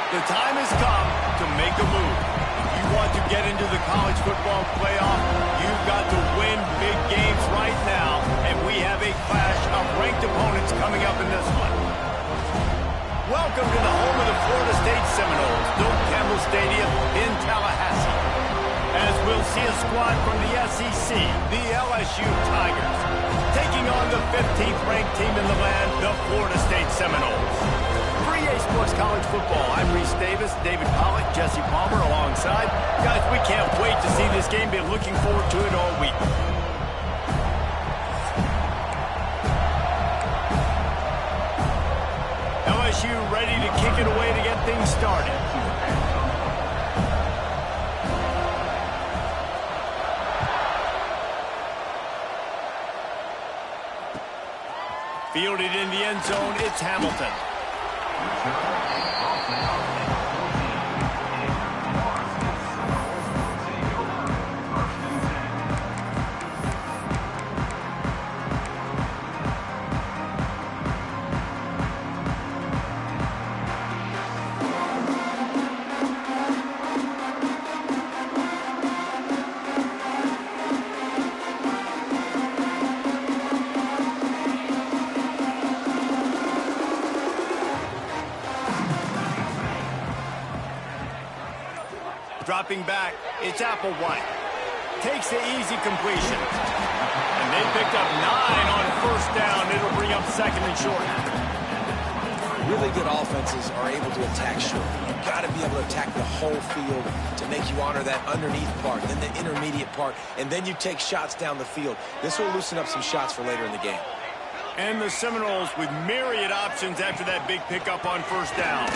The time has come to make a move. If you want to get into the college football playoff, you've got to win big games right now, and we have a clash of ranked opponents coming up in this one. Welcome to the home of the Florida State Seminoles, Doak Campbell Stadium in Tallahassee. As we'll see a squad from the SEC, the LSU Tigers, taking on the 15th ranked team in the land, the Florida State Seminoles. For EA Sports College Football, I'm Reese Davis, David Pollack, Jesse Palmer alongside. Guys, we can't wait to see this game. Been looking forward to it all week. LSU ready to kick it away to get things started. Fielded in the end zone, it's Hamilton. Dropping back, it's Applewhite. Takes the easy completion. And they picked up 9 on first down. It'll bring up second and short. Really good offenses are able to attack short. You've got to be able to attack the whole field to make you honor that underneath part, then the intermediate part, and then you take shots down the field. This will loosen up some shots for later in the game. And the Seminoles with myriad options after that big pickup on first down.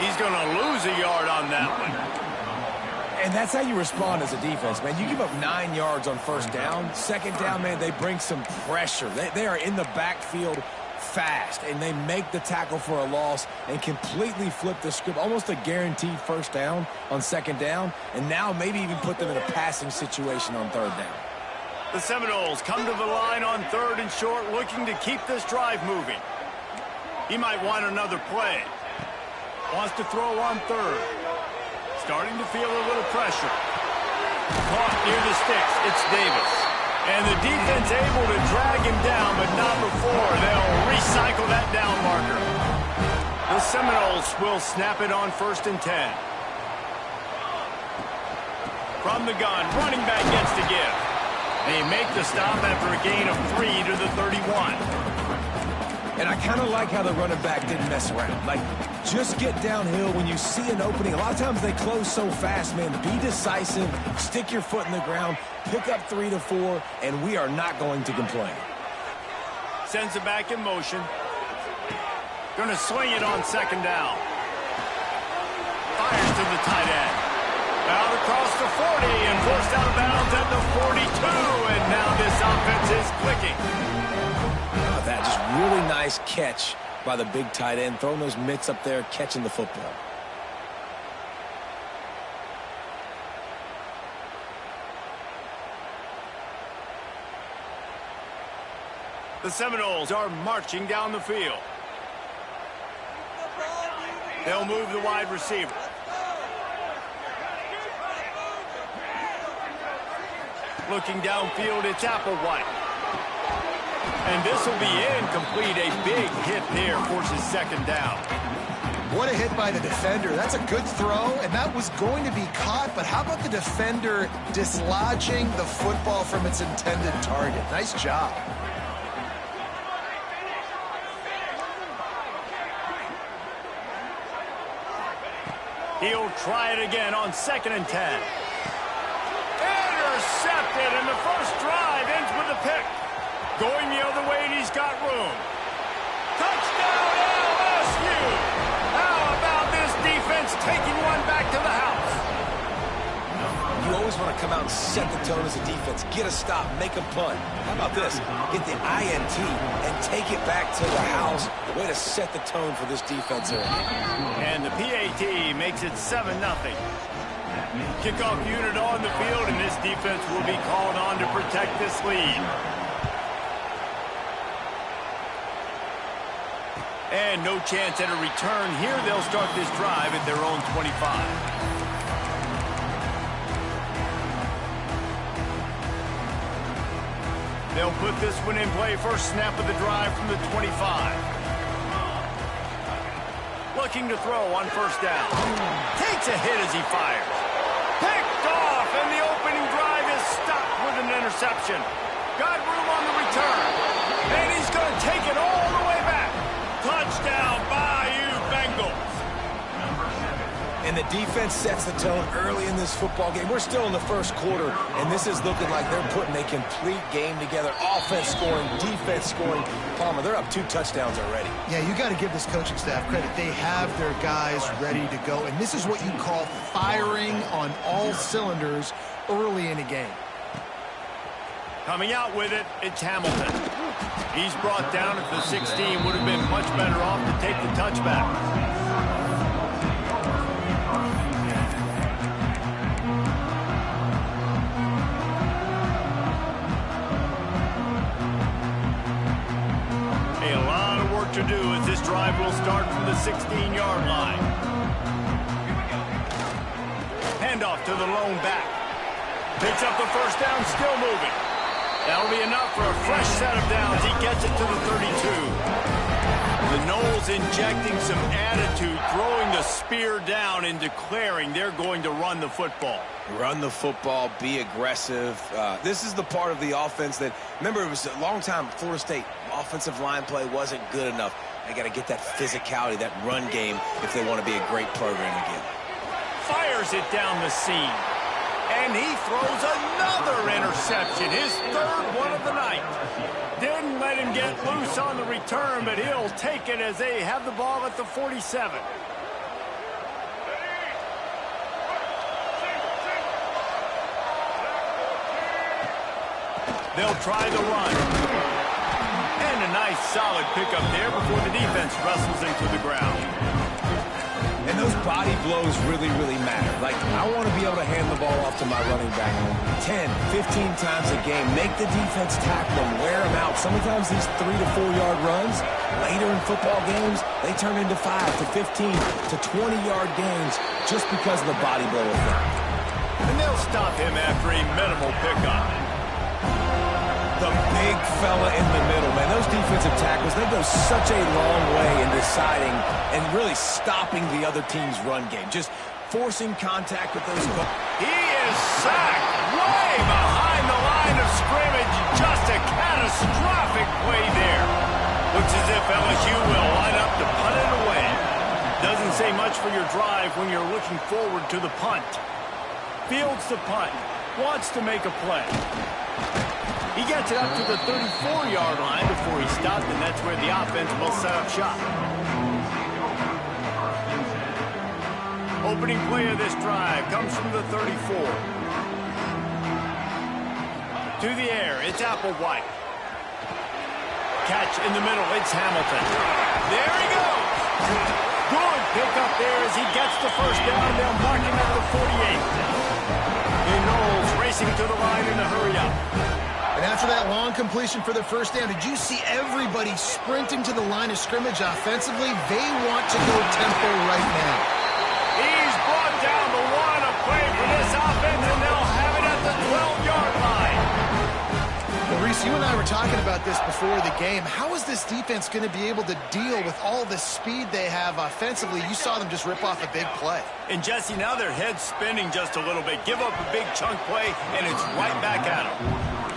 He's going to lose a yard on that one. And that's how you respond as a defense, man. You give up 9 yards on first down. Second down, man, they bring some pressure. They are in the backfield fast, and they make the tackle for a loss and completely flip the script. Almost a guaranteed first down on second down, and now maybe even put them in a passing situation on third down. The Seminoles come to the line on third and short, looking to keep this drive moving. He might want another play. Wants to throw on third. Starting to feel a little pressure. Caught near the sticks. It's Davis. And the defense able to drag him down, but not before. They'll recycle that down marker. The Seminoles will snap it on 1st and 10. From the gun, running back gets to give. They make the stop after a gain of 3 to the 31. And I kind of like how the running back didn't mess around. Like, just get downhill when you see an opening. A lot of times they close so fast, man. Be decisive, stick your foot in the ground, pick up 3 to 4, and we are not going to complain. Sends it back in motion. Going to swing it on second down. Fires to the tight end. Out across the 40 and forced out of bounds at the 42. And now this offense is clicking. That just really nice catch by the big tight end, throwing those mitts up there, catching the football. The Seminoles are marching down the field. They'll move the wide receiver. Looking downfield, it's Applewhite. And this will be incomplete. A big hit there forces second down. What a hit by the defender. That's a good throw, and that was going to be caught, but how about the defender dislodging the football from its intended target? Nice job. He'll try it again on 2nd and 10. Intercepted, and the first drive ends with a pick. Going the other way, and he's got room. Touchdown, LSU! How about this defense taking one back to the house? You always want to come out and set the tone as a defense. Get a stop, make a punt. How about this? Get the INT and take it back to the house. Way to set the tone for this defense here. And the PAT makes it 7-0. Kickoff unit on the field, and this defense will be called on to protect this lead. And no chance at a return here. They'll start this drive at their own 25. They'll put this one in play. First snap of the drive from the 25. Looking to throw on first down. Takes a hit as he fires. Picked off, and the opening drive is stopped with an interception. Got room on the return. And he's going to take it all the way back. Touchdown, Bayou Bengals. And the defense sets the tone early in this football game. We're still in the first quarter, and this is looking like they're putting a complete game together. Offense scoring, defense scoring. Palmer, they're up 2 touchdowns already. Yeah, you got to give this coaching staff credit. They have their guys ready to go, and this is what you call firing on all cylinders early in a game. Coming out with it, it's Hamilton. He's brought down at the 16. Would have been much better off to take the touchback. To do as this drive will start from the 16-yard line. Handoff to the lone back. Picks up the first down, still moving. That'll be enough for a fresh set of downs. He gets it to the 32. The Noles injecting some attitude, throwing the spear down and declaring they're going to run the football. Run the football, be aggressive. This is the part of the offense that, remember, it was a long time Florida State offensive line play wasn't good enough. They got to get that physicality, that run game, if they want to be a great program again. Fires it down the seam. And he throws another interception, his third one of the night. Didn't let him get loose on the return, but he'll take it as they have the ball at the 47. They'll try the run. And a nice solid pickup there before the defense wrestles into the ground. And those body blows really, really matter. Like, I want to be able to hand the ball off to my running back 10, 15 times a game. Make the defense tackle them, wear them out. Sometimes these 3 to 4 yard runs, later in football games, they turn into 5 to 15 to 20 yard gains just because of the body blow effect. And they'll stop him after a minimal pickup. The big fella in the middle, man. Those defensive tackles, they go such a long way in deciding and really stopping the other team's run game. Just forcing contact with those. He is sacked way behind the line of scrimmage. Just a catastrophic play there. Looks as if LSU will line up to punt it away. Doesn't say much for your drive when you're looking forward to the punt. Fields the punt. Wants to make a play. He gets it up to the 34-yard line before he stopped, and that's where the offense will set up shop. Opening play of this drive comes from the 34. To the air, it's Applewhite. Catch in the middle, it's Hamilton. There he goes! Good pickup there as he gets the first down. They'll mark him at the 48. The Noles racing to the line in a hurry up. And after that long completion for the first down, did you see everybody sprinting to the line of scrimmage offensively? They want to go tempo right now. He's brought down the one, a play for this offense, and they'll have it at the 12-yard line. Well, Reese, you and I were talking about this before the game. How is this defense going to be able to deal with all the speed they have offensively? You saw them just rip off a big play. And, Jesse, now their head's spinning just a little bit. Give up a big chunk play, and it's right back at them.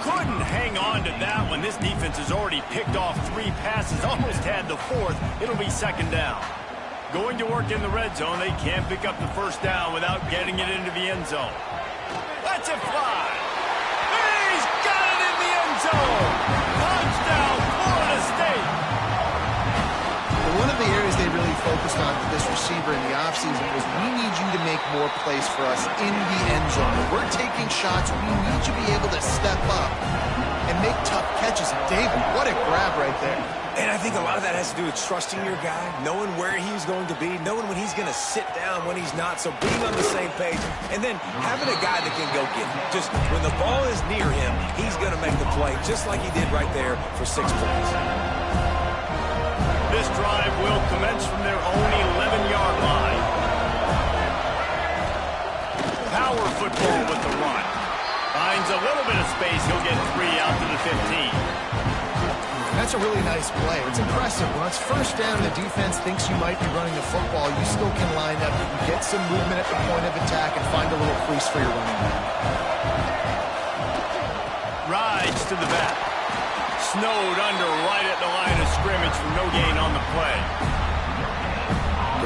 Couldn't hang on to that one. This defense has already picked off 3 passes, almost had the 4th. It'll be second down. Going to work in the red zone. They can't pick up the first down without getting it into the end zone. Lets it fly. He's got it in the end zone. Touchdown, Florida State. One of the areas they really focused on with this receiver in the offseason was, we need you to make more plays for us in the end zone. When we're taking shots, we need you to be able to step up and make tough catches. And David, what a grab right there. And I think a lot of that has to do with trusting your guy, knowing where he's going to be, knowing when he's going to sit down, when he's not, so being on the same page, and then having a guy that can go get him. Just when the ball is near him, he's going to make the play, just like he did right there for 6 points. This drive drive will commence from their own 11-yard line. Power football with the run. Finds a little bit of space. He'll get 3 out to the 15. That's a really nice play. It's impressive. When it's first down and the defense thinks you might be running the football, you still can line up. You can get some movement at the point of attack and find a little crease for your running back. Rides to the back. Snowed under right at the line of scrimmage for no gain on the play.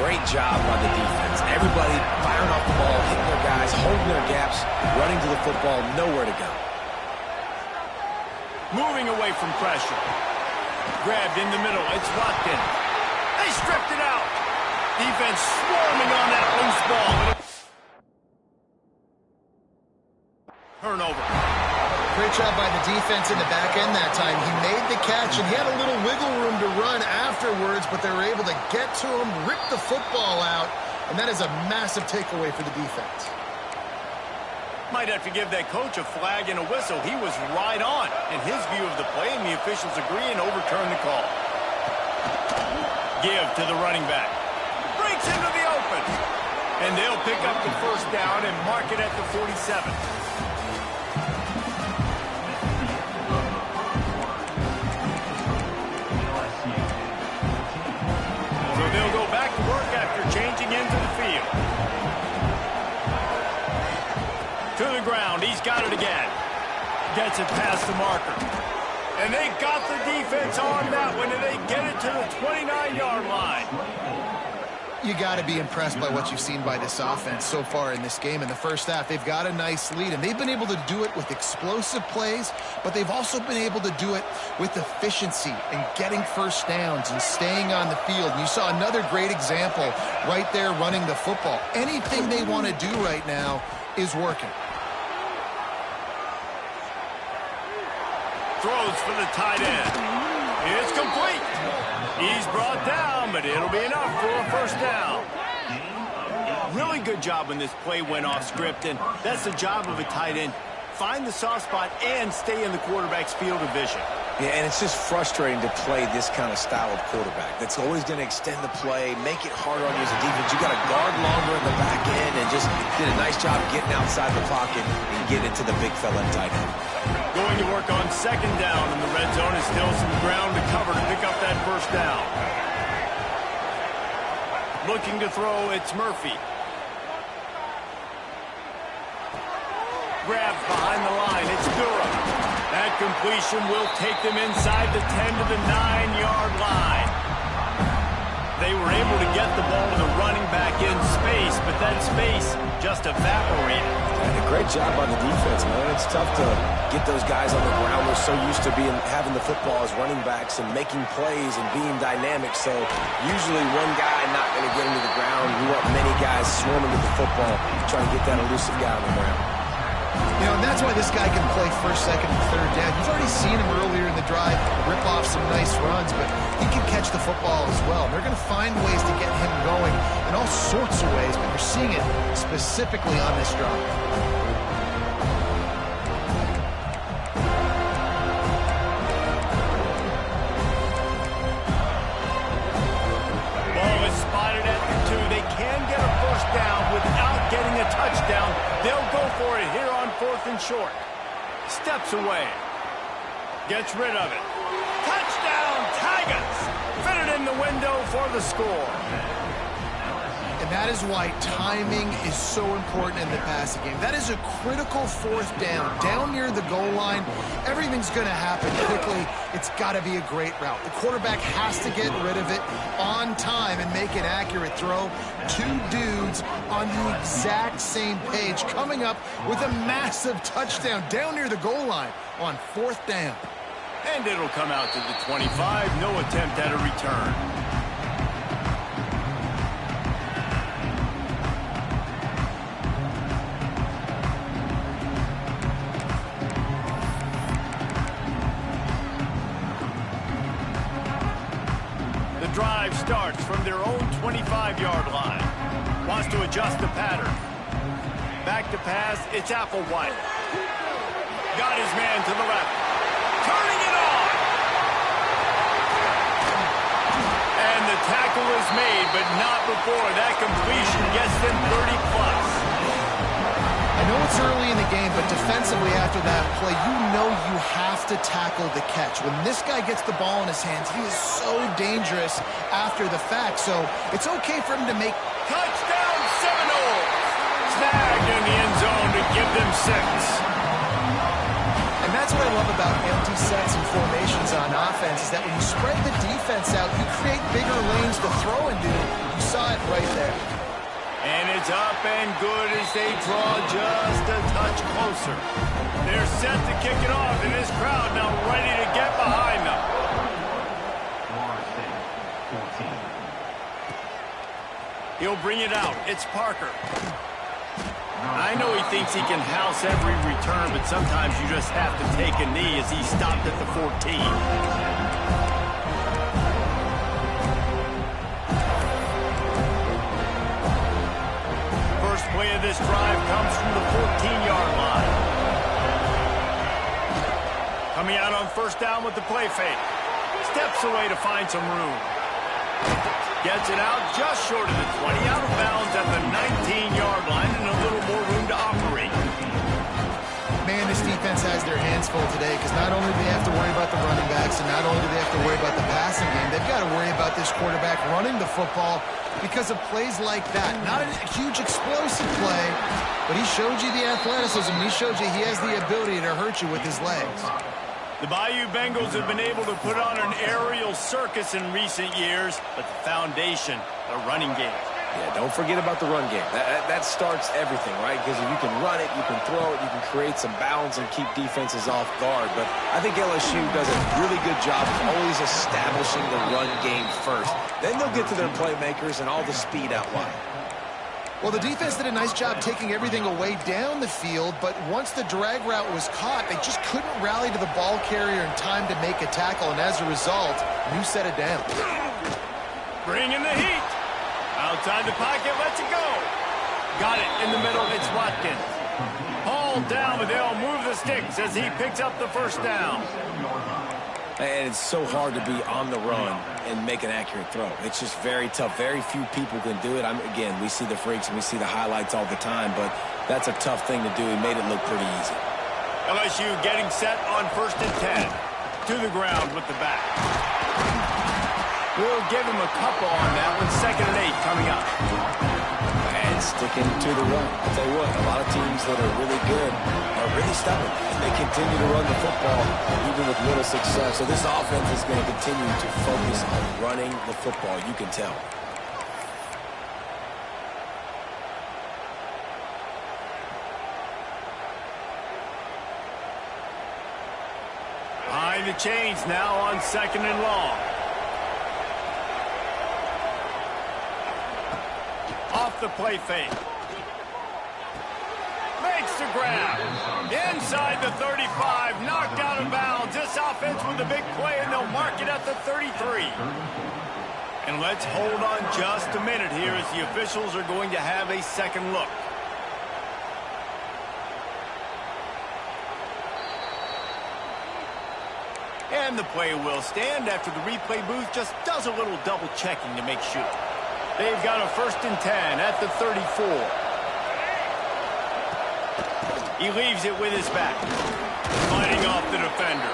Great job by the defense. Everybody firing off the ball, hitting their guys, holding their gaps, running to the football, nowhere to go. Moving away from pressure. Grabbed in the middle. It's Watkins. They stripped it out. Defense swarming on that loose ball. Turnover. Great job by the defense in the back end that time. He made the catch, and he had a little wiggle room to run afterwards, but they were able to get to him, rip the football out, and that is a massive takeaway for the defense. Might have to give that coach a flag and a whistle. He was right on in his view of the play, and the officials agree and overturn the call. Give to the running back. Breaks into the open. And they'll pick up the first down and mark it at the 47. So they'll go back to work after changing into the field. To the ground. He's got it again. Gets it past the marker. And they got the defense on that one, and they get it to the 29-yard line. You got to be impressed by what you've seen by this offense so far in this game. In the first half, they've got a nice lead, and they've been able to do it with explosive plays, but they've also been able to do it with efficiency and getting first downs and staying on the field. And you saw another great example right there running the football. Anything they want to do right now is working. Throws for the tight end. It's complete. He's brought down, but it'll be enough for a first down. Really good job when this play went off script, and that's the job of a tight end. Find the soft spot and stay in the quarterback's field of vision. Yeah, and it's just frustrating to play this kind of style of quarterback. That's always going to extend the play, make it harder on you as a defense. You got to guard longer in the back end, and just did a nice job getting outside the pocket and get into the big fella tight end. Going to work on second down in the red zone. Is still some ground to cover to pick up that first down. Looking to throw, it's Murphy. Grabbed behind the line, it's Durham. That completion will take them inside the 10 to the 9-yard line. They were able to get the ball to the running back in space, but that space just evaporated. And a great job by the defense, man. It's tough to get those guys on the ground. They're so used to having the football as running backs and making plays and being dynamic. So usually one guy not going to get into the ground. You want many guys swarming to the football, trying to get that elusive guy on the ground. You know, and that's why this guy can play first, second, and third down. You've already seen him earlier in the drive rip off some nice runs, but he can catch the football as well. And they're going to find ways to get him going in all sorts of ways, but you're seeing it specifically on this drive. Ball is spotted at the 2. They can get a first down without getting a touchdown. They'll go for it here on 4th and short. Steps away. Gets rid of it. Touchdown, Tigers! Fitted in the window for the score. And that is why timing is so important in the passing game. That is a critical 4th down. Down near the goal line, everything's going to happen quickly. It's got to be a great route. The quarterback has to get rid of it on time and make an accurate throw. Two dudes on the exact same page coming up with a massive touchdown down near the goal line on 4th down. And it'll come out to the 25. No attempt at a return. Drive starts from their own 25-yard line. Wants to adjust the pattern. Back to pass, it's Applewhite. Got his man to the left. Turning it on! And the tackle is made, but not before that completion gets them 30+. I know it's early in the game, but defensively after that play, you know you have to tackle the catch. When this guy gets the ball in his hands, he is so dangerous after the fact. So it's okay for him to make... Touchdown Seminoles! Snagged in the end zone to give them 6. And that's what I love about empty sets and formations on offense, is that when you spread the defense out, you create bigger lanes to throw into. You saw it right there. And it's up and good as they draw just a touch closer. They're set to kick it off, and this crowd now ready to get behind them. He'll bring it out. It's Parker. I know he thinks he can house every return, but sometimes you just have to take a knee as he stopped at the 14. Play of this drive comes from the 14-yard line. Coming out on first down with the play fake. Steps away to find some room. Gets it out just short of the 20, out of bounds at the 19-yard line, and a little more room to operate. Man, this defense has their hands full today, because not only do they have to worry about the running backs, and not only do they have to worry about the passing game, they've got to worry about this quarterback running the football because of plays like that. Not a huge explosive play, but he showed you the athleticism. He showed you he has the ability to hurt you with his legs. The Bayou Bengals have been able to put on an aerial circus in recent years, but the foundation, the running game. Yeah, don't forget about the run game. That starts everything, right? Because if you can run it, you can throw it, you can create some bounds and keep defenses off guard. But I think LSU does a really good job of always establishing the run game first. Then they'll get to their playmakers and all the speed out wide. Well, the defense did a nice job taking everything away down the field, but once the drag route was caught, they just couldn't rally to the ball carrier in time to make a tackle, and as a result, you set it down. Bring in the heat. Outside the pocket, lets it go. Got it in the middle, it's Watkins. Hauled down, but they'll move the sticks as he picks up the first down. And it's so hard to be on the run and make an accurate throw. It's just very tough. Very few people can do it. Again, we see the freaks and we see the highlights all the time, but that's a tough thing to do. He made it look pretty easy. LSU getting set on 1st and 10. To the ground with the back. We'll give him a couple on that one. 2nd and 8 coming up. And sticking to the run. I'll tell you what, a lot of teams that are really good are really stubborn. And they continue to run the football even with little success. So this offense is going to continue to focus on running the football. You can tell. Behind the chains now on 2nd and long. Off the play fake. Makes the grab. Inside the 35. Knocked out of bounds. This offense with a big play, and they'll mark it at the 33. And let's hold on just a minute here as the officials are going to have a second look. And the play will stand after the replay booth just does a little double checking to make sure. They've got a 1st and 10 at the 34. He leaves it with his back. Fighting off the defender.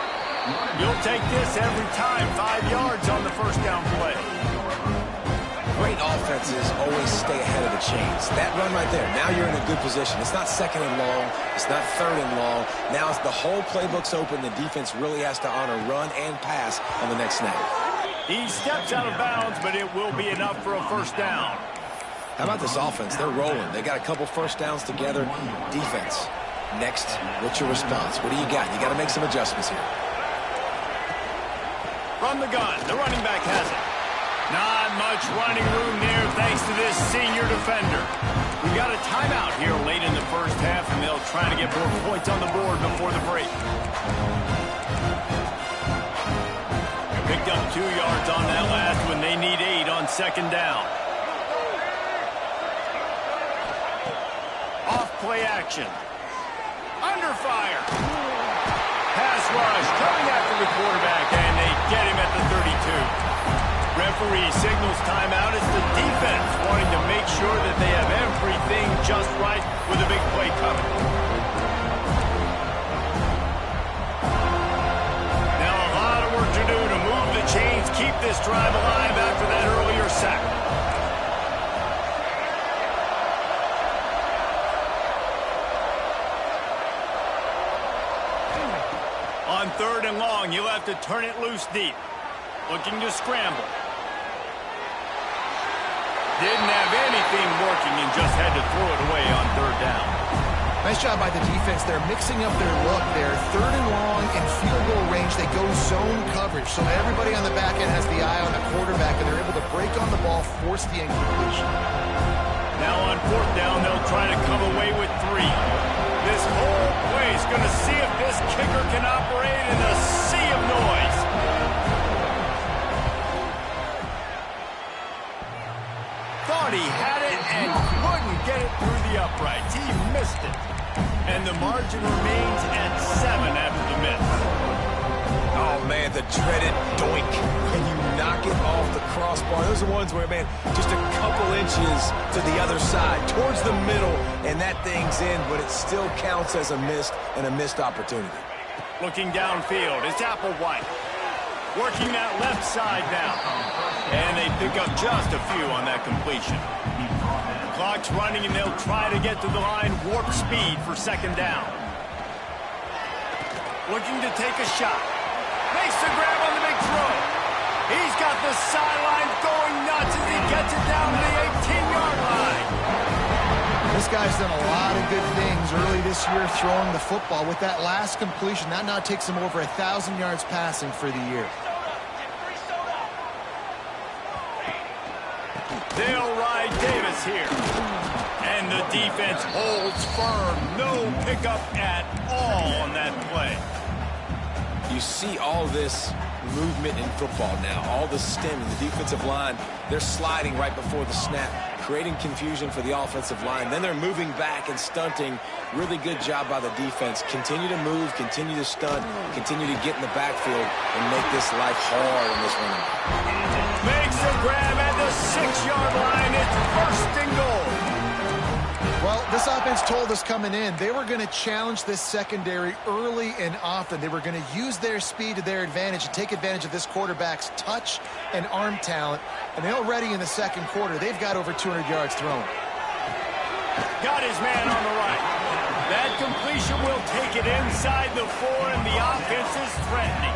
You'll take this every time. 5 yards on the first down play. Great offenses always stay ahead of the chains. That run right there, now you're in a good position. It's not 2nd and long. It's not 3rd and long. Now the whole playbook's open. The defense really has to honor run and pass on the next snap. He steps out of bounds, but it will be enough for a 1st down. How about this offense? They're rolling. They got a couple 1st downs together. Defense. Next, what's your response? What do you got? You got to make some adjustments here. From the gun, the running back has it. Not much running room there thanks to this senior defender. We got a timeout here late in the first half, and they'll try to get more points on the board before the break. Picked up 2 yards on that last one. They need 8 on 2nd down. Off play action. Under fire. Pass rush coming after the quarterback, and they get him at the 32. Referee signals timeout. It's the defense wanting to make sure that they have everything just right with a big play coming. Now a lot of work to do to move the chains, keep this drive alive after that earlier sack. On 3rd and long, you'll have to turn it loose deep. Looking to scramble. Didn't have anything working and just had to throw it away on 3rd down. Nice job by the defense. They're mixing up their look there. 3rd and long in field goal range. They go zone coverage. So everybody on the back end has the eye on the quarterback, and they're able to break on the ball, force the incompletion. Now on 4th down, they'll try to come away with 3. This whole play is going to see if this kicker can operate in a sea of noise. Thought he had it and couldn't get it through the uprights. He missed it. And the margin remains at 7 after the miss. Oh, man, the dreaded doink. When you knock it off the crossbar. Those are ones where, man, just a couple inches to the other side, towards the middle, and that thing's in, but it still counts as a missed opportunity. Looking downfield, it's Applewhite. Working that left side now. And they pick up just a few on that completion. Clock's running, and they'll try to get to the line, warp speed for 2nd down. Looking to take a shot. Makes the grab on the big throw. He's got the sidelines going nuts as he gets it down to the 18-yard line. This guy's done a lot of good things early this year throwing the football. With that last completion, that now takes him over 1,000 yards passing for the year. They'll ride Davis here. And the defense holds firm. No pickup at all on that play. You see all this movement in football now, all the stemming, the defensive line, they're sliding right before the snap, creating confusion for the offensive line. Then they're moving back and stunting. Really good job by the defense. Continue to move, continue to stunt, continue to get in the backfield and make this life hard on this running back. Makes a grab at the 6-yard line. It's 1st and goal. Well, this offense told us coming in they were going to challenge this secondary early and often. They were going to use their speed to their advantage and take advantage of this quarterback's touch and arm talent. And already in the 2nd quarter, they've got over 200 yards thrown. Got his man on the right. That completion will take it inside the 4, and the offense is threatening.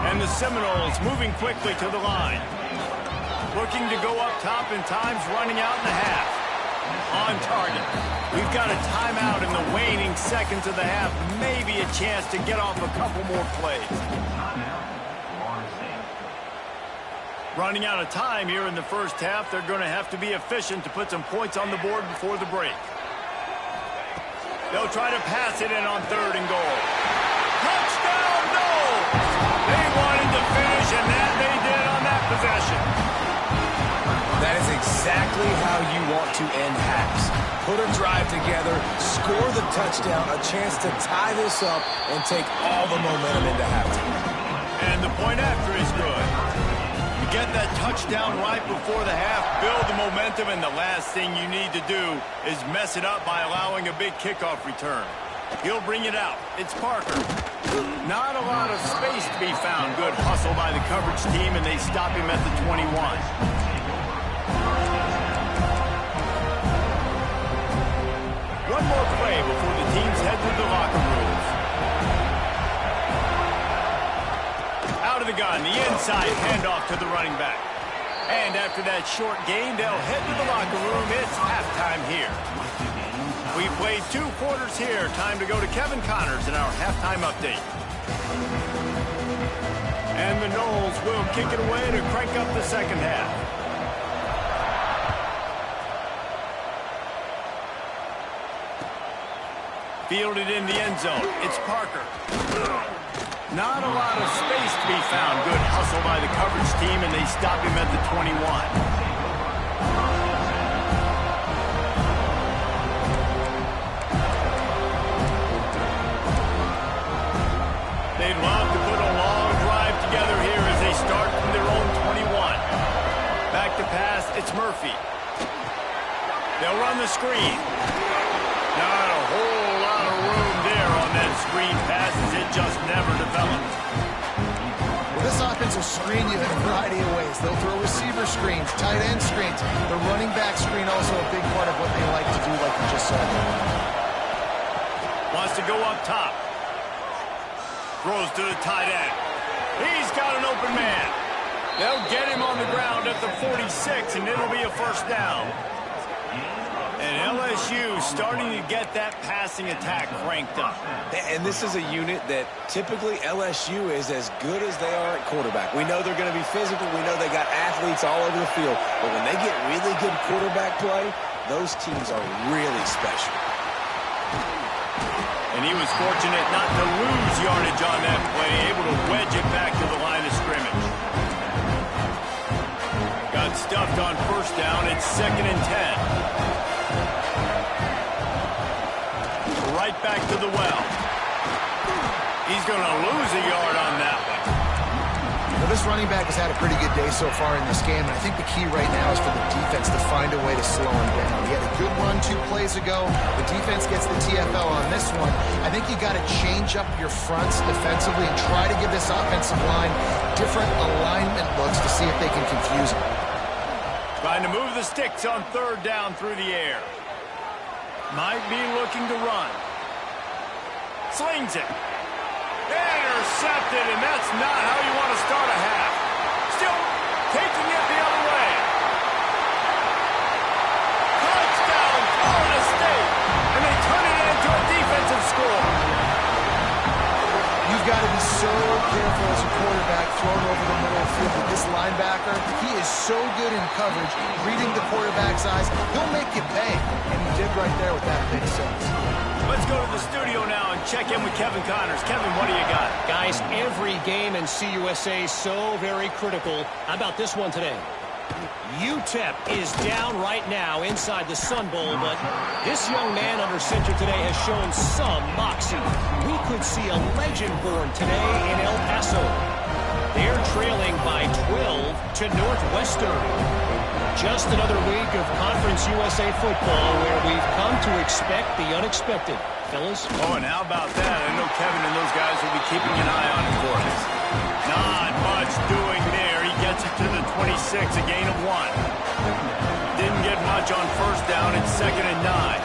And the Seminoles moving quickly to the line. Looking to go up top, and time's running out in the half. On target. We've got a timeout in the waning seconds of the half. Maybe a chance to get off a couple more plays. Running out of time here in the 1st half. They're going to have to be efficient to put some points on the board before the break. They'll try to pass it in on 3rd and goal. Touchdown, no! They wanted to finish, and that they did on that possession. That is exactly how you want to end halves. Put a drive together, score the touchdown, a chance to tie this up and take all the momentum into halftime. And the point after is good. You get that touchdown right before the half, build the momentum, and the last thing you need to do is mess it up by allowing a big kickoff return. He'll bring it out. It's Parker. Not a lot of space to be found. Good hustle by the coverage team, and they stop him at the 21. One more play before the teams head to the locker rooms. Out of the gun, the inside handoff to the running back. And after that short gain, they'll head to the locker room. It's halftime here. We played 2 quarters here. Time to go to Kevin Connors in our halftime update. And the Noles will kick it away to crank up the 2nd half. Fielded in the end zone. It's Parker. Not a lot of space to be found. Good hustle by the coverage team, and they stop him at the 21. They'd love to put a long drive together here as they start from their own 21. to pass. It's Murphy. They'll run the screen. Not a whole lot of room there on that screen pass as it just never developed. Well, this offense will screen you in a variety of ways. They'll throw receiver screens, tight end screens. The running back screen also a big part of what they like to do, like you just said. Wants to go up top. Throws to the tight end. He's got an open man. They'll get him on the ground at the 46, and it'll be a first down. And LSU starting to get that passing attack cranked up. And this is a unit that typically LSU is as good as they are at quarterback. We know they're going to be physical. We know they got athletes all over the field. But when they get really good quarterback play, those teams are really special. And he was fortunate not to lose yardage on that play, able to wedge it back to the line of scrimmage. Got stuffed on first down. It's 2nd and 10. Right back to the well. He's going to lose a yard on that one. Well, this running back has had a pretty good day so far in this game, and I think the key right now is for the defense to find a way to slow him down. He had a good run 2 plays ago. The defense gets the TFL on this one. I think you got to change up your fronts defensively and try to give this offensive line different alignment looks to see if they can confuse him. Trying to move the sticks on 3rd down through the air. Might be looking to run. Slings it. Intercepted, and that's not how you want to start a half. Still taking it the other way. Touchdown, Florida State. And they turn it into a defensive score. You've got to be so careful as a quarterback thrown over the middle of the field with this linebacker. He is so good in coverage, reading the quarterback's eyes. He'll make you pay, and he did right there with that big sense. Let's go to the studio now and check in with Kevin Connors. Kevin, what do you got? Guys, every game in CUSA is so very critical. How about this one today? UTEP is down right now inside the Sun Bowl, but this young man under center today has shown some moxie. We could see a legend born today in El Paso. They're trailing by 12 to Northwestern. Just another week of Conference USA football where we've come to expect the unexpected. Fellas? Oh, and how about that? I know Kevin and those guys will be keeping an eye on it for us. Not much doing there. He gets it to the 26, a gain of 1. Didn't get much on first down. It's 2nd and 9.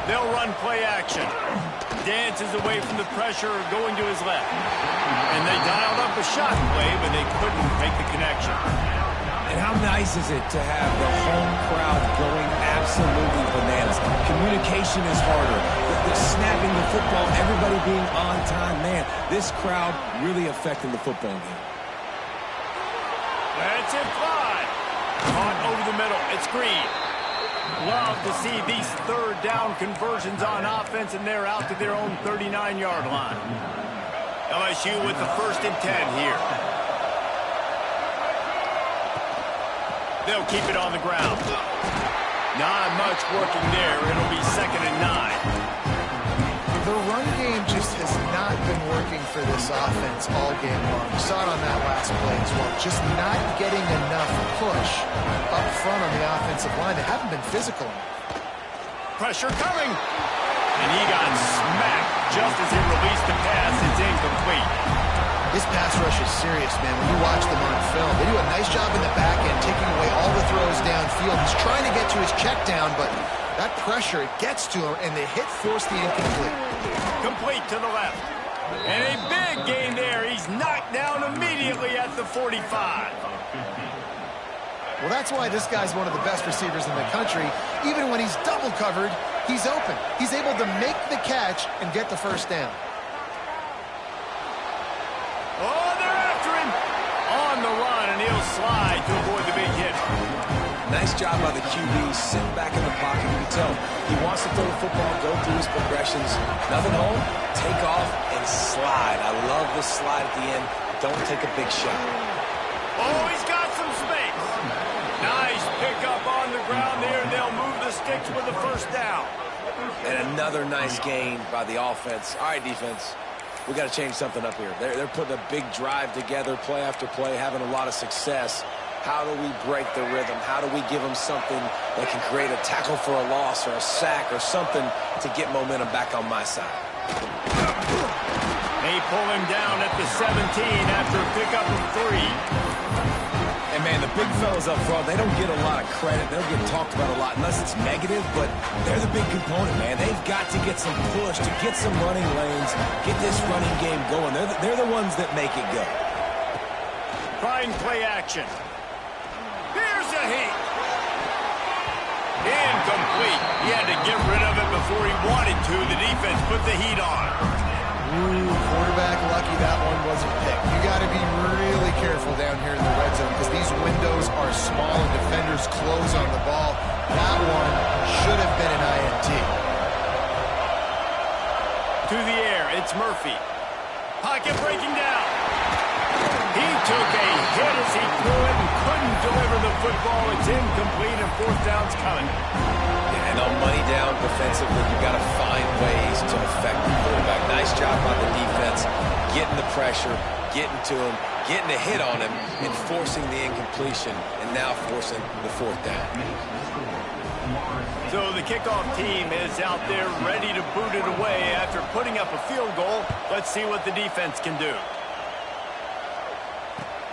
They'll run play action. Dances away from the pressure, going to his left. And they dialed up a shot play, but they couldn't make the connection. And how nice is it to have the home crowd going absolutely bananas? Communication is harder. The snapping the football, everybody being on time. Man, this crowd really affecting the football game. That's it fly. Caught over the middle. It's Green. Love to see these 3rd down conversions on offense, and they're out to their own 39-yard line. LSU with the 1st and 10 here. They'll keep it on the ground. Not much working there. It'll be 2nd and 9. The run game just has not been working for this offense all game long. You saw it on that last play as well. Just not getting enough push up front on the offensive line. They haven't been physical enough. Pressure coming. And he got smacked just as he released the pass. It's incomplete. This pass rush is serious, man. When you watch them on film, they do a nice job in the back end, taking away all the throws downfield. He's trying to get to his check down, but that pressure, it gets to him, and the hit forced the incomplete. Complete to the left. And a big gain there. He's knocked down immediately at the 45. Well, that's why this guy's one of the best receivers in the country. Even when he's double covered, he's open. He's able to make the catch and get the first down. Oh, they're after him. On the run, and he'll slide to avoid the big hit. Nice job by the QB, sitting back in the pocket. You can tell he wants to throw the football, go through his progressions. Nothing home, take off, and slide. I love the slide at the end. Don't take a big shot. Oh, he's got some space. Nice pickup on the ground there. They'll move the sticks with the first down. And another nice gain by the offense. All right, defense, we got to change something up here. They're putting a big drive together, play after play, having a lot of success. How do we break the rhythm? How do we give them something that can create a tackle for a loss or a sack or something to get momentum back on my side? They pull him down at the 17 after a pickup of 3. And, man, the big fellas up front, they don't get a lot of credit. They don't get talked about a lot unless it's negative, but they're the big component, man. They've got to get some push, to get some running lanes, get this running game going. They're the ones that make it go. Trying play action. Here's a heat. Incomplete. He had to get rid of it before he wanted to. The defense put the heat on. Ooh, quarterback lucky that one wasn't picked. You got to be really careful down here in the red zone because these windows are small and defenders close on the ball. That one should have been an INT. To the air, it's Murphy. Pocket breaking down. He took a hit as he threw it and couldn't deliver the football. It's incomplete and 4th down's coming. And on money down defensively, you got to find ways to affect the quarterback. Nice job by the defense, getting the pressure, getting to him, getting a hit on him, and forcing the incompletion, and now forcing the 4th down. So the kickoff team is out there ready to boot it away after putting up a field goal. Let's see what the defense can do.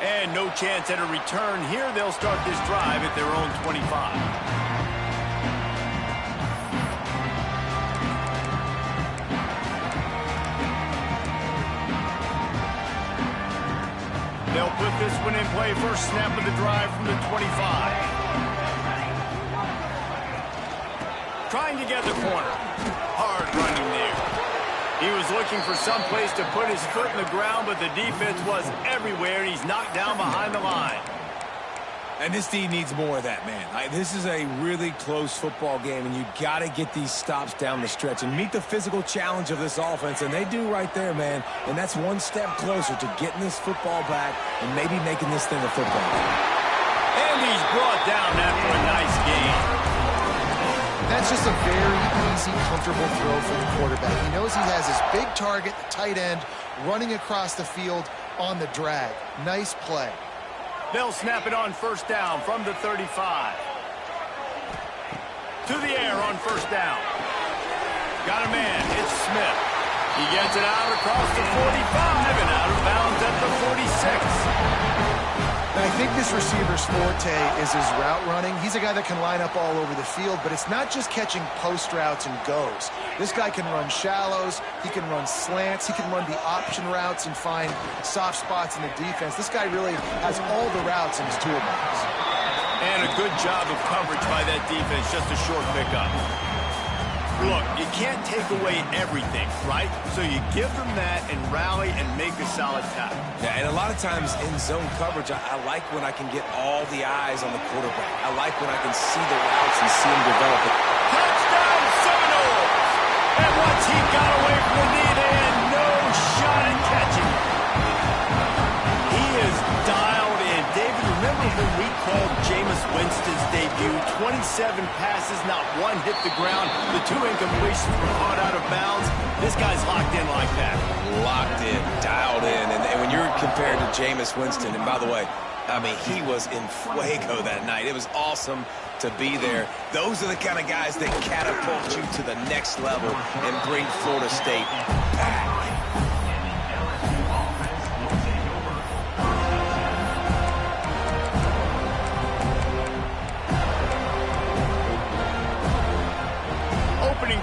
And no chance at a return here. They'll start this drive at their own 25. They'll put this one in play. First snap of the drive from the 25. Trying to get the corner. Hard running there. He was looking for some place to put his foot in the ground, but the defense was everywhere, and he's knocked down behind the line. And this D needs more of that, man. This is a really close football game, and you got to get these stops down the stretch and meet the physical challenge of this offense, and they do right there, man. And that's one step closer to getting this football back and maybe making this thing a football game. And he's brought down after a nice game. That's just a very easy, comfortable throw for the quarterback. He knows he has his big target, the tight end, running across the field on the drag. Nice play. They'll snap it on 1st down from the 35. To the air on 1st down. Got a man. It's Smith. He gets it out across the 45 and out of bounds at the 46. And I think this receiver's forte is his route running. He's a guy that can line up all over the field, but it's not just catching post routes and goes. This guy can run shallows, he can run slants, he can run the option routes and find soft spots in the defense. This guy really has all the routes in his toolbox. And a good job of coverage by that defense, just a short pickup. Look, you can't take away everything, right? So you give them that and rally and make a solid tackle. Yeah, and a lot of times in zone coverage, I like when I can get all the eyes on the quarterback. I like when I can see the routes and see them develop it. Touchdown, Seminoles! And once he got away from the knee, they had no shot at catching. He is dialed in. David, remember when we called Jameis Winston's debut? 27 passes, not one hit the ground. The 2 incompletions were caught out of bounds. This guy's locked in like that. Locked in, dialed in. And when you're compared to Jameis Winston, and by the way, I mean, he was in fuego that night. It was awesome to be there. Those are the kind of guys that catapult you to the next level and bring Florida State back.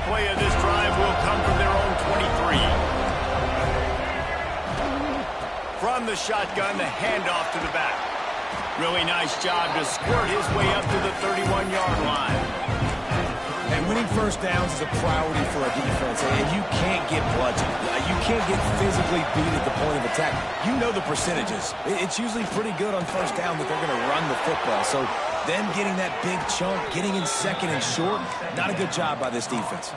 Play of this drive will come from their own 23. From the shotgun, the handoff to the back. Really nice job to squirt his way up to the 31-yard line. And winning 1st downs is a priority for a defense, and you can't get bludgeoned. You can't get physically beat at the point of attack. You know the percentages. It's usually pretty good on 1st down that they're going to run the football. So them getting that big chunk, getting in 2nd and short, not a good job by this defense.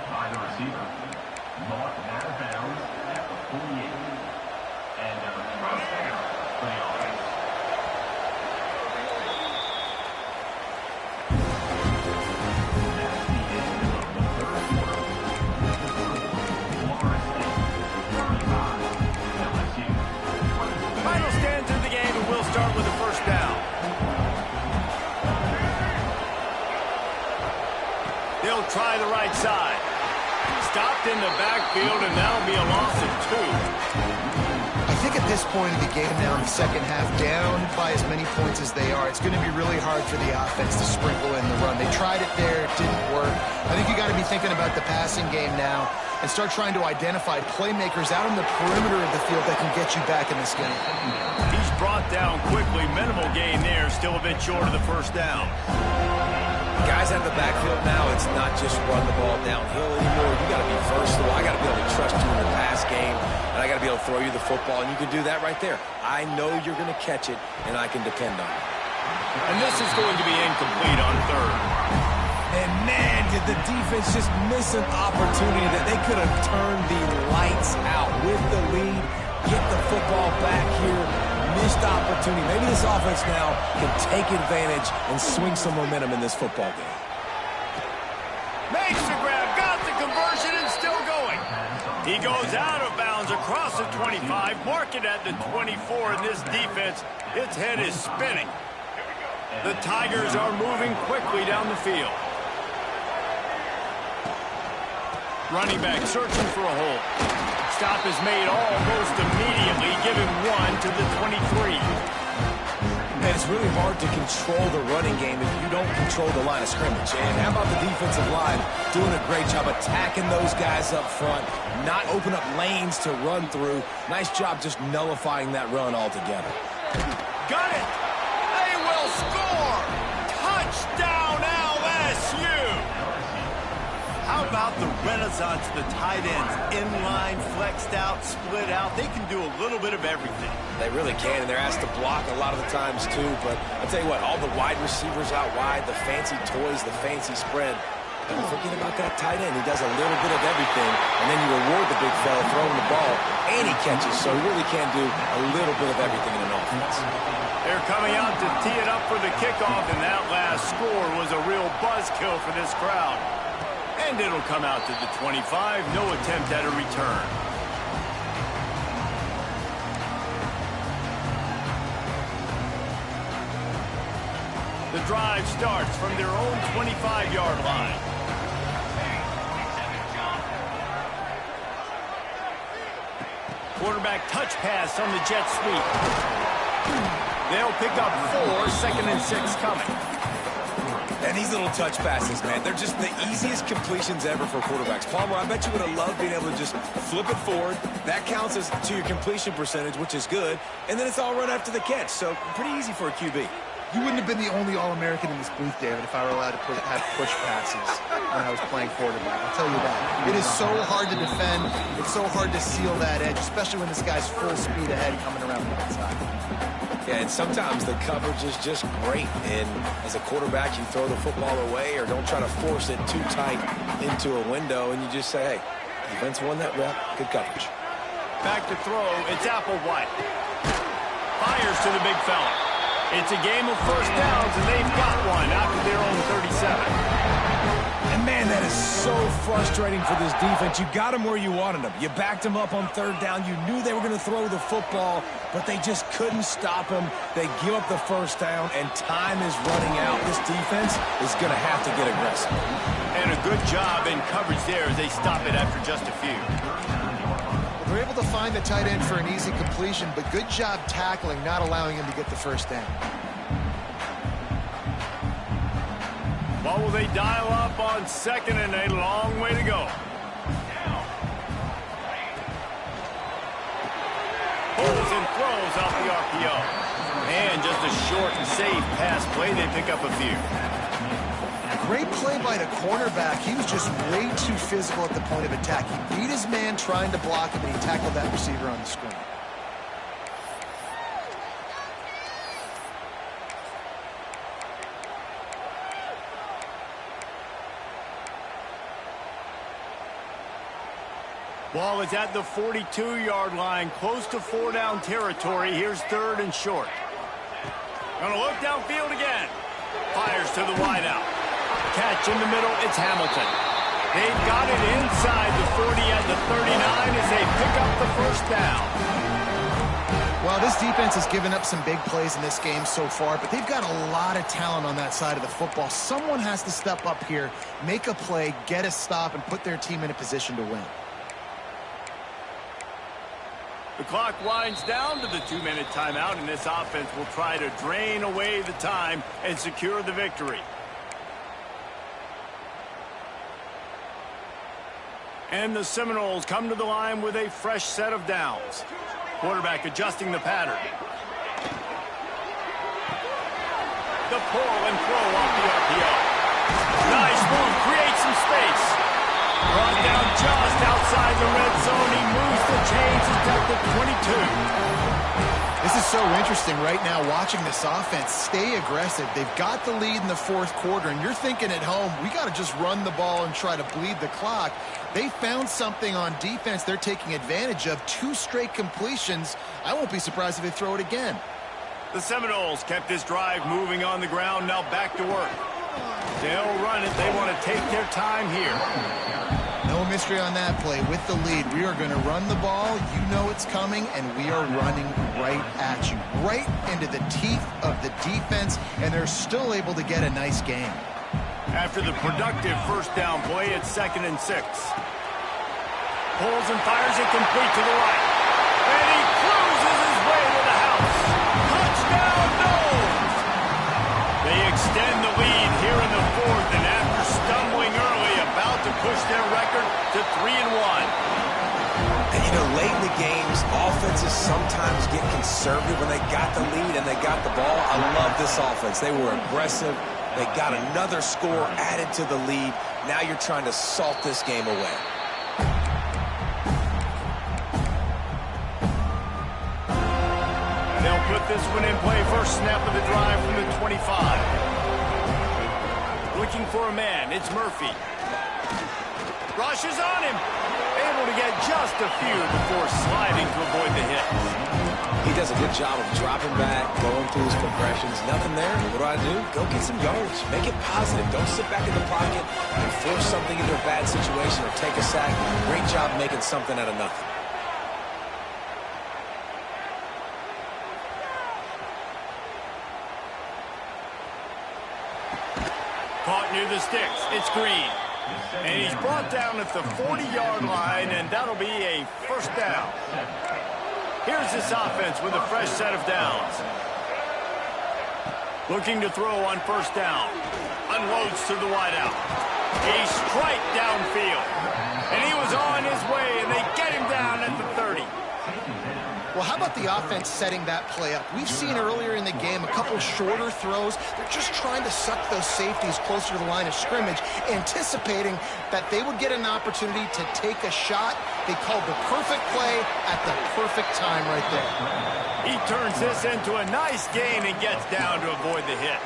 Final stands of the game, and we'll start with the 1st down. They'll try the right side. Stopped in the backfield, and that'll be a loss of 2. I think at this point of the game now in the second half, down by as many points as they are, it's going to be really hard for the offense to sprinkle in the run. They tried it there. It didn't work. I think you got to be thinking about the passing game now and start trying to identify playmakers out on the perimeter of the field that can get you back in this game. He's brought down quickly. Minimal gain there. Still a bit short of the first down. Guys out of the backfield now, it's not just run the ball downhill anymore. You got to be versatile. I got to be able to trust you in the pass game, and I got to be able to throw you the football, and you can do that right there. I know you're going to catch it, and I can depend on it. And this is going to be incomplete on 3rd. And man, did the defense just miss an opportunity that they could have turned the lights out with the lead, get the football back here. Missed opportunity. Maybe this offense now can take advantage and swing some momentum in this football game. Makes the grab, got the conversion, and still going. He goes out of bounds across the 25, mark it at the 24, and this defense, its head is spinning. The Tigers are moving quickly down the field. Running back searching for a hole. Stop is made almost immediately, giving 1 to the 23. And it's really hard to control the running game if you don't control the line of scrimmage. And how about the defensive line doing a great job attacking those guys up front, not open up lanes to run through. Nice job just nullifying that run altogether. Got it! They will score! Touchdown LSU! How about the renaissance of the tight ends? Inline, flexed out, split out. They can do a little bit of everything. They really can, and they're asked to block a lot of the times, too. But I'll tell you what, all the wide receivers out wide, the fancy toys, the fancy spread, don't forget about that tight end. He does a little bit of everything, and then you reward the big fella throwing the ball, and he catches. So he really can do a little bit of everything in an offense. They're coming out to tee it up for the kickoff, and that last score was a real buzzkill for this crowd. And it'll come out to the 25. No attempt at a return. The drive starts from their own 25-yard line. Quarterback touch pass on the jet sweep. They'll pick up 4, 2nd and 6 coming. And these little touch passes, man, they're just the easiest completions ever for quarterbacks. Palmer, I bet you would have loved being able to just flip it forward. That counts as to your completion percentage, which is good. And then it's all run after the catch. So pretty easy for a QB. You wouldn't have been the only All-American in this booth, David, if I were allowed to have push passes when I was playing quarterback. I'll tell you that. It is so hard to defend. It's so hard to seal that edge, especially when this guy's full speed ahead coming around the outside. Yeah, and sometimes the coverage is just great. And as a quarterback, you throw the football away or don't try to force it too tight into a window, and you just say, hey, defense won that rep. Good coverage. Back to throw. It's Applewhite. Fires to the big fella. It's a game of first downs, and they've got one after their own 37. And, man, that is so frustrating for this defense. You got them where you wanted them. You backed them up on 3rd down. You knew they were going to throw the football, but they just couldn't stop them. They give up the first down, and time is running out. This defense is going to have to get aggressive. And a good job in coverage there as they stop it after just a few. They're able to find the tight end for an easy completion, but good job tackling, not allowing him to get the first down. Well, will they dial up on 2nd and a long way to go? Pulls and throws off the RPO. And just a short and safe pass play, they pick up a few. Great play by the cornerback. He was just way too physical at the point of attack. He beat his man trying to block him, and he tackled that receiver on the screen. Ball is at the 42-yard line, close to 4-down territory. Here's 3rd and short. Gonna look downfield again. Fires to the wideout. Catch in the middle, it's Hamilton. They've got it inside the 40 at the 39 as they pick up the first down. Well, this defense has given up some big plays in this game so far, but they've got a lot of talent on that side of the football. Someone has to step up here, make a play, get a stop, and put their team in a position to win. The clock winds down to the 2-minute timeout, and this offense will try to drain away the time and secure the victory. And the Seminoles come to the line with a fresh set of downs. Quarterback adjusting the pattern. The pull and throw off the RPO. Nice move, creates some space. Brought down just outside the red zone. He moves the chains to take the 22. This is so interesting right now watching this offense stay aggressive. They've got the lead in the fourth quarter, and you're thinking at home, we got to just run the ball and try to bleed the clock. They found something on defense they're taking advantage of. 2 straight completions. I won't be surprised if they throw it again. The Seminoles kept this drive moving on the ground, now back to work. They'll run it. They want to take their time here. No mystery on that play. With the lead, we are going to run the ball. You know it's coming, and we are running right at you, right into the teeth of the defense, and they're still able to get a nice game. After the productive first down play, it's 2nd and 6. Pulls and fires it complete to the right. And he cruises his way to the house. Touchdown, Noles! They extend the lead here in the fourth, and after stumbling early, about to push their record to 3-1. And, you know, late in the games, offenses sometimes get conservative when they got the lead and they got the ball. I love this offense. They were aggressive. They got another score added to the lead. Now you're trying to salt this game away. They'll put this one in play. First snap of the drive from the 25. Looking for a man. It's Murphy. Rushes on him. Able to get just a few before sliding to avoid the hit. He does a good job of dropping back, going through his progressions. Nothing there. What do? Go get some yards. Make it positive. Don't sit back in the pocket and force something into a bad situation or take a sack. Great job making something out of nothing. Caught near the sticks. It's Green. And he's brought down at the 40-yard line, and that'll be a first down. Here's this offense with a fresh set of downs. Looking to throw on first down. Unloads to the wideout. A strike downfield. And he was on his way, and they get him down at the 30. Well, how about the offense setting that play up? We've seen earlier in the game a couple shorter throws. They're just trying to suck those safeties closer to the line of scrimmage, anticipating that they would get an opportunity to take a shot. They called the perfect play at the perfect time right there. He turns this into a nice gain and gets down to avoid the hit.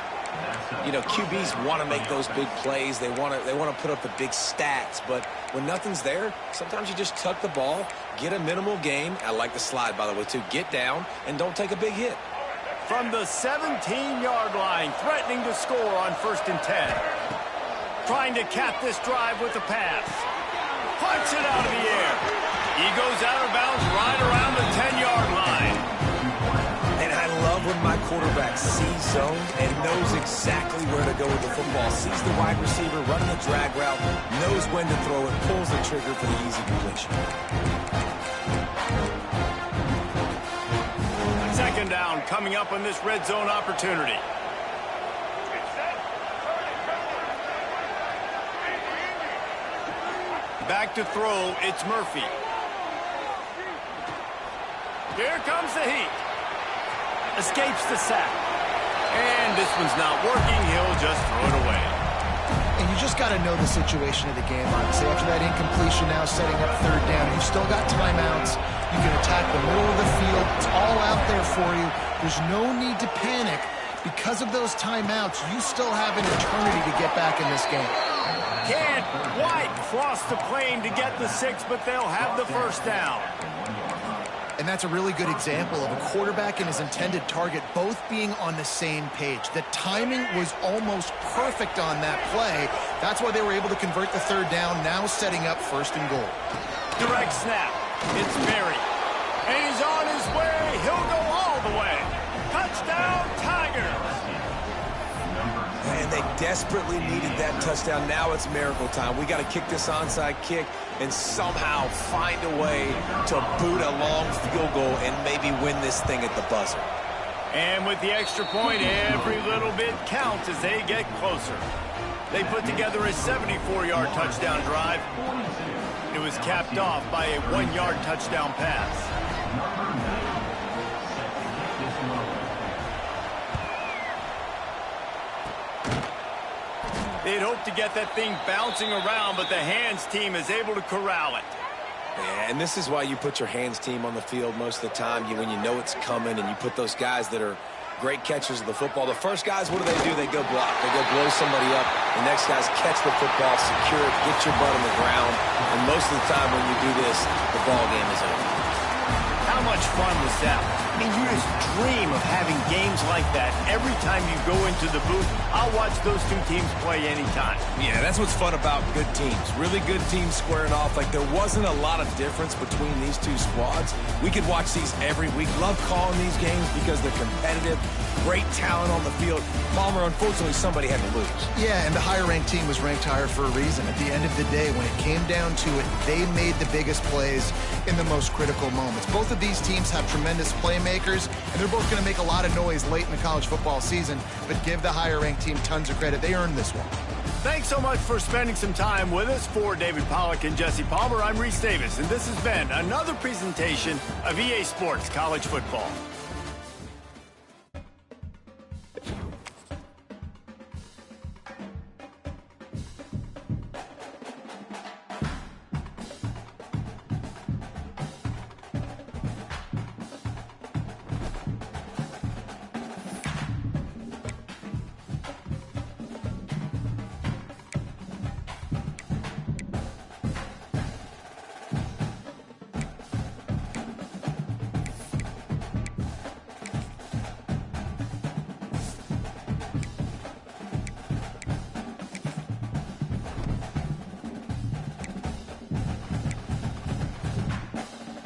You know, QBs want to make those big plays. They want to put up the big stats. But when nothing's there, sometimes you just tuck the ball, get a minimal gain. I like the slide, by the way, too. Get down and don't take a big hit. From the 17-yard line, threatening to score on 1st and 10. Trying to cap this drive with a pass. Punts it out of the air. He goes out of bounds right around the 10-yard line. And I love when my quarterback sees zone and knows exactly where to go with the football. Sees the wide receiver running the drag route, knows when to throw it, pulls the trigger for the easy completion. 2nd down coming up on this red zone opportunity. Back to throw, it's Murphy. Here comes the heat. Escapes the sack. And this one's not working. He'll just throw it away. And you just got to know the situation of the game, obviously. After that incompletion, now setting up 3rd down. You've still got timeouts. You can attack the middle of the field. It's all out there for you. There's no need to panic. Because of those timeouts, you still have an eternity to get back in this game. Can't quite cross the plane to get the 6, but they'll have the first down. And that's a really good example of a quarterback and his intended target both being on the same page. The timing was almost perfect on that play. That's why they were able to convert the 3rd down, now setting up 1st and goal. Direct snap. It's Berry. And he's on his way. He'll go Touchdown, Tigers! And they desperately needed that touchdown. Now it's miracle time. We got to kick this onside kick and somehow find a way to boot a long field goal and maybe win this thing at the buzzer. And with the extra point, every little bit counts as they get closer. They put together a 74-yard touchdown drive. It was capped off by a 1-yard touchdown pass. They'd hoped to get that thing bouncing around, but the hands team is able to corral it. Yeah, and this is why you put your hands team on the field most of the time. When you know it's coming and you put those guys that are great catchers of the football. The first guys, what do? They go block. They go blow somebody up. The next guys catch the football, secure it, get your butt on the ground. And most of the time when you do this, the ball game is over. How much fun was that? I mean, you just dream of having games like that every time you go into the booth. I'll watch those two teams play anytime. Yeah, that's what's fun about good teams. Really good teams squaring off. Like, there wasn't a lot of difference between these two squads. We could watch these every week. Love calling these games because they're competitive. Great talent on the field. Palmer, unfortunately, somebody had to lose. Yeah, and the higher-ranked team was ranked higher for a reason. At the end of the day, when it came down to it, they made the biggest plays in the most critical moments. Both of these teams have tremendous playmakers, and they're both going to make a lot of noise late in the college football season, but give the higher-ranked team tons of credit. They earned this one. Thanks so much for spending some time with us. For David Pollack and Jesse Palmer, I'm Reese Davis, and this has been another presentation of EA Sports College Football.